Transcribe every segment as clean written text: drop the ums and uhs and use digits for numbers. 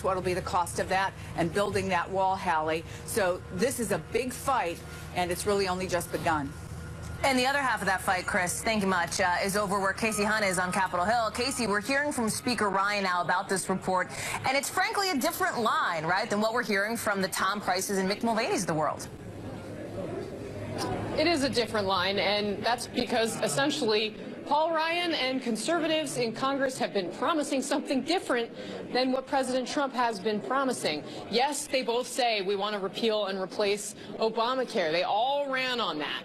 What'll be the cost of that and building that wall, Hallie. So this is a big fight, and it's really only just begun. And the other half of that fight, Chris, thank you much, is over where Casey Hunt is on Capitol Hill. Casey, we're hearing from Speaker Ryan now about this report, and it's frankly a different line, right, than what we're hearing from the Tom Prices and Mick Mulvaney's of the world. It is a different line, and that's because essentially Paul Ryan and conservatives in Congress have been promising something different than what President Trump has been promising. Yes, they both say we want to repeal and replace Obamacare. They all ran on that.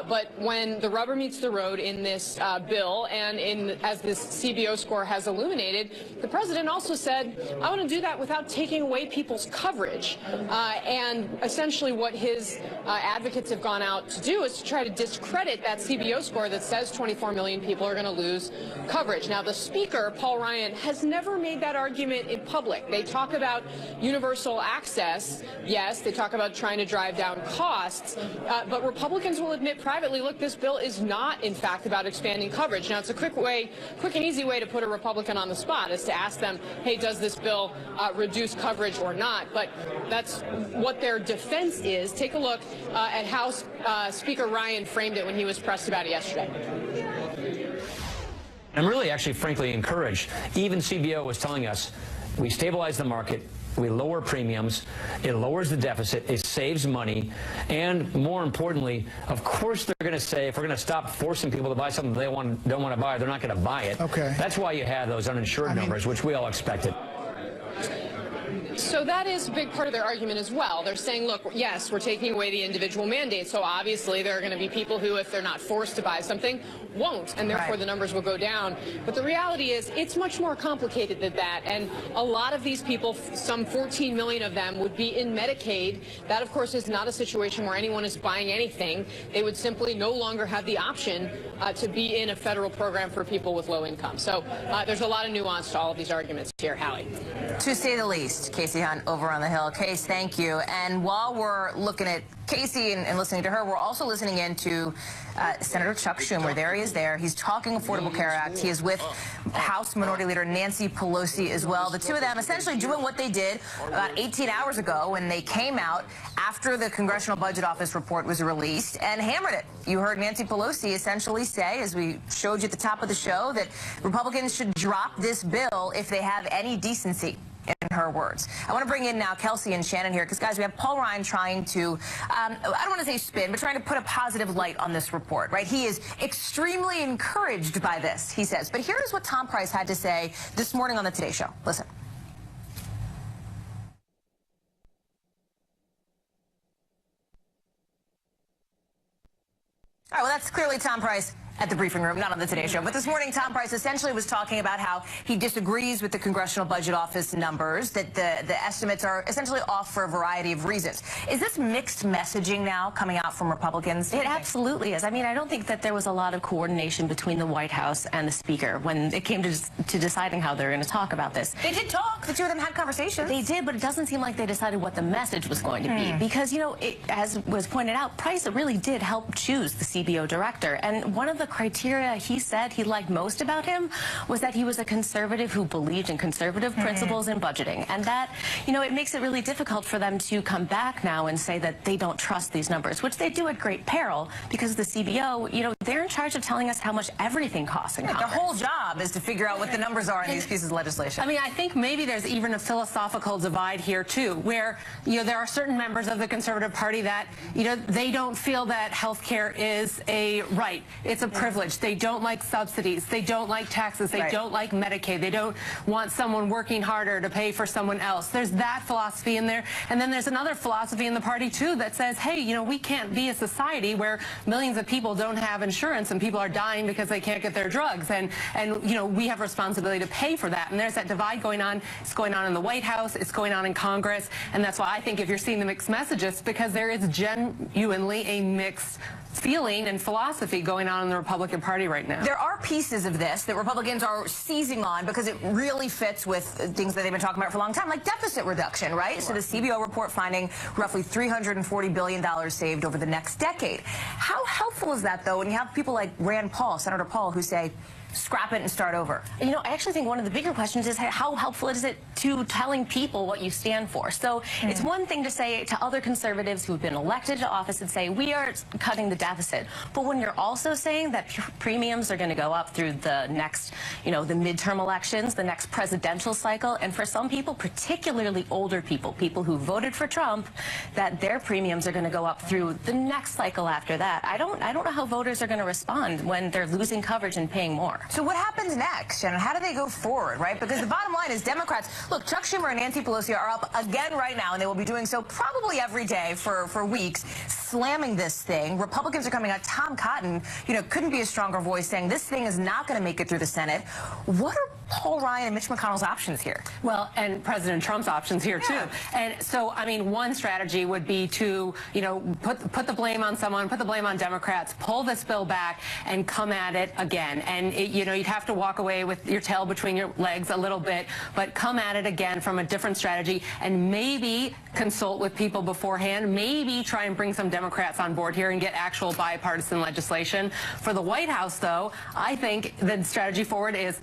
But when the rubber meets the road in this bill and as this CBO score has illuminated, the president also said, I want to do that without taking away people's coverage. And essentially what his advocates have gone out to do is to try to discredit that CBO score that says 24 million people are going to lose coverage. Now, the Speaker, Paul Ryan, has never made that argument in public. They talk about universal access. Yes, they talk about trying to drive down costs, but Republicans will admit privately, look, this bill is not, in fact, about expanding coverage. Now, it's a quick and easy way to put a Republican on the spot is to ask them, hey, does this bill reduce coverage or not? But that's what their defense is. Take a look at how Speaker Ryan framed it when he was pressed about it yesterday. I'm really actually frankly encouraged. Even CBO was telling us we stabilize the market, we lower premiums, it lowers the deficit, it saves money, and more importantly, of course they're going to say if we're going to stop forcing people to buy something they don't want to buy, they're not going to buy it. Okay. That's why you have those uninsured numbers, which we all expected. So that is a big part of their argument as well. They're saying, look, yes, we're taking away the individual mandate, so obviously there are going to be people who, if they're not forced to buy something, won't, and therefore the numbers will go down. But the reality is it's much more complicated than that, and a lot of these people, some 14 million of them, would be in Medicaid. That, of course, is not a situation where anyone is buying anything. They would simply no longer have the option to be in a federal program for people with low income. So there's a lot of nuance to all of these arguments here, Hallie. To say the least, Casey Hunt over on the Hill. Case, thank you. And while we're looking at Casey and listening to her, we're also listening in to Senator Chuck Schumer. There he is there. He's talking Affordable Care Act. He is with House Minority Leader Nancy Pelosi as well. The two of them essentially doing what they did about 18 hours ago when they came out after the Congressional Budget Office report was released and hammered it. You heard Nancy Pelosi essentially say, as we showed you at the top of the show, that Republicans should drop this bill if they have any decency, in her words. I want to bring in now Kelsey and Shannon here because, guys, we have Paul Ryan trying to, I don't want to say spin, but trying to put a positive light on this report, right? He is extremely encouraged by this, he says. But here's what Tom Price had to say this morning on the Today Show. Listen. All right, well, that's clearly Tom Price at the briefing room, not on the Today Show. But this morning, Tom Price essentially was talking about how he disagrees with the Congressional Budget Office numbers, that the estimates are essentially off for a variety of reasons. Is this mixed messaging now coming out from Republicans? It absolutely is. I mean, I don't think that there was a lot of coordination between the White House and the Speaker when it came to deciding how they're going to talk about this. They did talk. The two of them had conversations. They did, but it doesn't seem like they decided what the message was going to be. Because, you know, as was pointed out, Price really did help choose the CBO director. And one of the criteria he said he liked most about him was that he was a conservative who believed in conservative principles in budgeting. And that, you know, it makes it really difficult for them to come back now and say that they don't trust these numbers, which they do at great peril because the CBO, you know, they're in charge of telling us how much everything costs in Congress. Their whole job is to figure out what the numbers are in these pieces of legislation. I mean, I think maybe there's even a philosophical divide here, too, where, you know, there are certain members of the Conservative Party that, you know, they don't feel that health care is a right. It's a privilege. They don't like subsidies. They don't like taxes. They don't like Medicaid. They don't want someone working harder to pay for someone else. There's that philosophy in there. And then there's another philosophy in the party, too, that says, hey, you know, we can't be a society where millions of people don't have insurance and people are dying because they can't get their drugs. And you know, we have a responsibility to pay for that. And there's that divide going on. It's going on in the White House. It's going on in Congress. And that's why I think if you're seeing the mixed messages, because there is genuinely a mixed feeling and philosophy going on in the Republican Party right now. There are pieces of this that Republicans are seizing on because it really fits with things that they've been talking about for a long time, like deficit reduction, right? So the CBO report finding roughly $340 billion saved over the next decade. How helpful is that, though, when you have people like Rand Paul, Senator Paul, who say, scrap it and start over? You know, I actually think one of the bigger questions is how helpful is it to telling people what you stand for? So it's one thing to say to other conservatives who've been elected to office and say, we are cutting the deficit. But when you're also saying that premiums are going to go up through the next, the midterm elections, the next presidential cycle, and for some people, particularly older people, people who voted for Trump, that their premiums are going to go up through the next cycle after that. I don't know how voters are going to respond when they're losing coverage and paying more. So what happens next, Shannon? How do they go forward, right? Because the bottom line is Democrats, look, Chuck Schumer and Nancy Pelosi are up again right now, and they will be doing so probably every day for weeks, slamming this thing. Republicans are coming out. Tom Cotton, couldn't be a stronger voice saying this thing is not going to make it through the Senate. What are Paul Ryan and Mitch McConnell's options here? Well, and President Trump's options here, too. And so, I mean, one strategy would be to, put the blame on someone, put the blame on Democrats, pull this bill back, and come at it again. And, you'd have to walk away with your tail between your legs a little bit, but come at it again from a different strategy, and maybe consult with people beforehand, maybe try and bring some Democrats on board here and get actual bipartisan legislation. For the White House, though, I think the strategy forward is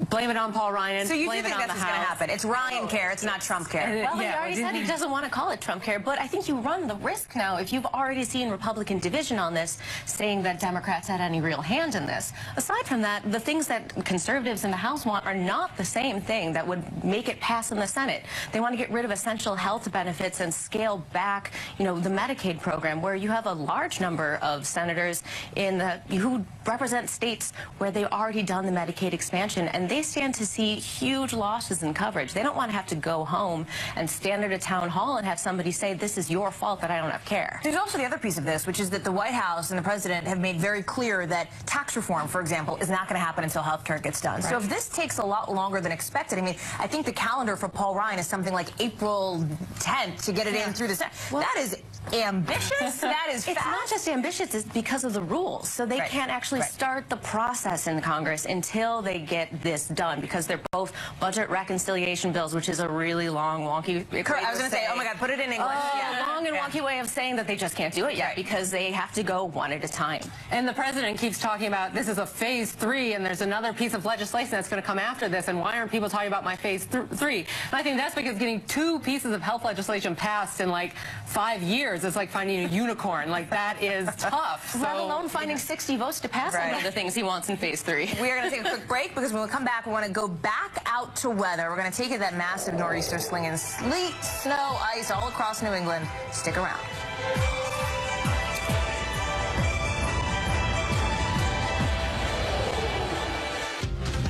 blame it on Paul Ryan. So you do blame think it on that's the what's going to House. happen? It's Ryan care, it's not Trump care. Well, he already said he doesn't want to call it Trump care, but I think you run the risk now if you've already seen Republican division on this, saying that Democrats had any real hand in this. Aside from that, the things that conservatives in the House want are not the same thing that would make it pass in the Senate. They want to get rid of essential health benefits and scale back, the Medicaid program, where you have a large number of senators who represent states where they've already done the Medicaid expansion, and they stand to see huge losses in coverage. They don't want to have to go home and stand at a town hall and have somebody say, this is your fault that I don't have care. There's also the other piece of this, which is that the White House and the president have made very clear that tax reform, for example, is not going to happen until health care gets done. Right. So if this takes a lot longer than expected, I think the calendar for Paul Ryan is something like April 10th to get it in through the Senate. Well, that is ambitious. That is fast. It's not just ambitious, it's because of the rules. So they can't actually start the process in Congress until they get this done, because they're both budget reconciliation bills, which is a really long, wonky way. I was going to say, oh my God, put it in English. Long and wonky way of saying that they just can't do it yet because they have to go one at a time. And the president keeps talking about this is a phase 3, and there's another piece of legislation that's going to come after this, and why aren't people talking about my phase 3? And I think that's because getting 2 pieces of health legislation passed in like 5 years is like finding a unicorn. Like, that is tough. Let alone finding 60 votes to pass one of the things he wants in phase 3. We are going to take a quick break, because when we come back, we want to go back out to weather. We're going to take it that massive nor'easter slinging sleet, snow, ice all across New England. Stick around.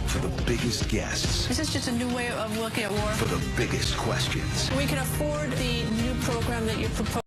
For the biggest guests. This is just a new way of looking at war. For the biggest questions. We can afford the new program that you propose.